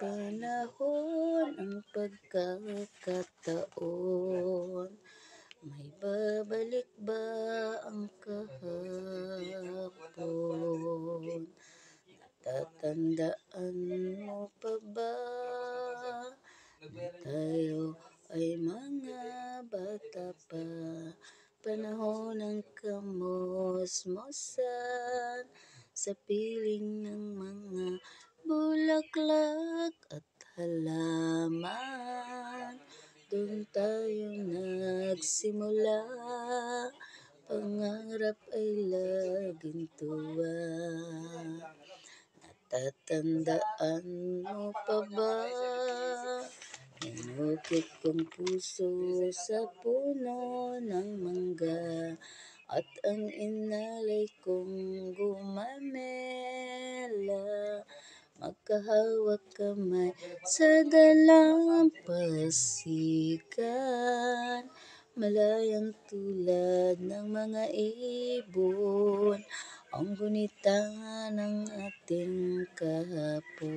panahon ang pagkakataon. May babalik ba ang kahapon? Natatandaan mo pa ba na tayo ay mga bata pa? Panahon ng kamusmusan sa piling ng mga bulaklak at halaman. Doon tayo nagsimula, pangarap ay laging tuwa. Natatandaan mo pa ba? Inukit kong puso sa puno ng mangga at ang inalay kong gumamela. Magkahawak kamay sa dalampasigan, malayang tulad ng mga ibon, ang gunita ng ating kahapon.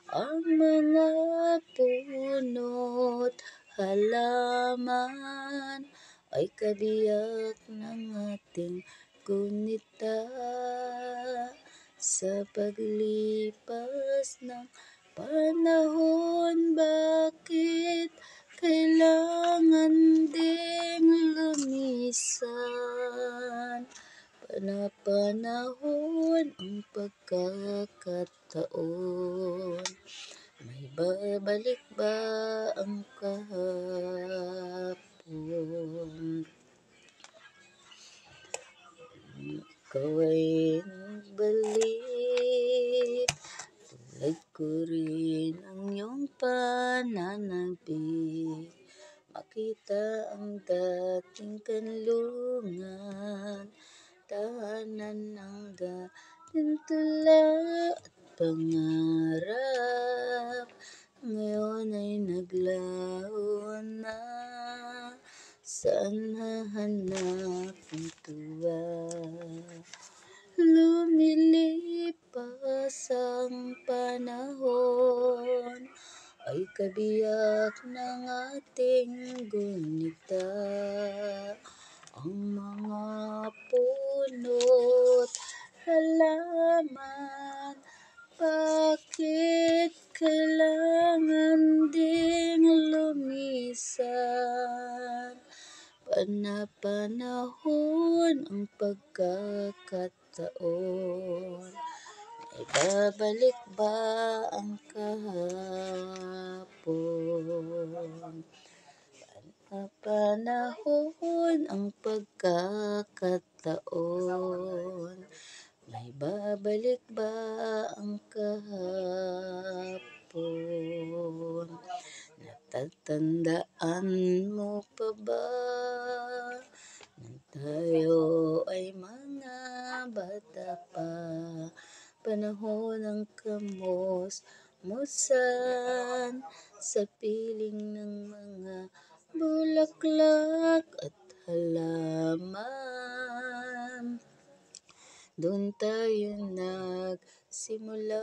Ang mga puno't halaman ay kabiyak ng ating gunita. Sa paglipas ng panahon, bakit kailangan ding lumisan? Panahon ang pagkakataon. May babalik ba ang kahapon? Ikaw ay nagbalik, tulad ko rin ang iyong pananabik. Makita ang dating kanlungan, tahanan ng dating tula at pangarap. Ngayon ay naglaho na, saan hahanap ang tuwa? Lumilipas ang panahon, ay kabiyak ng ating gunita. Ang mga puno't halaman, bakit kailangan ding lumisan? Panahon ang pagkakataon. May babalik ba ang kahapon? Panahon ang pagkakataon. May babalik ba ang kahapon? Natatandaan mo pa ba na tayo ay mga bata pa? Panahon ng kamusmusan sa piling ng mga bulaklak at halaman. Doon tayo nagsimula,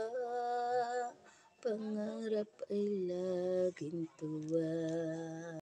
pangarap ay laging tuwa.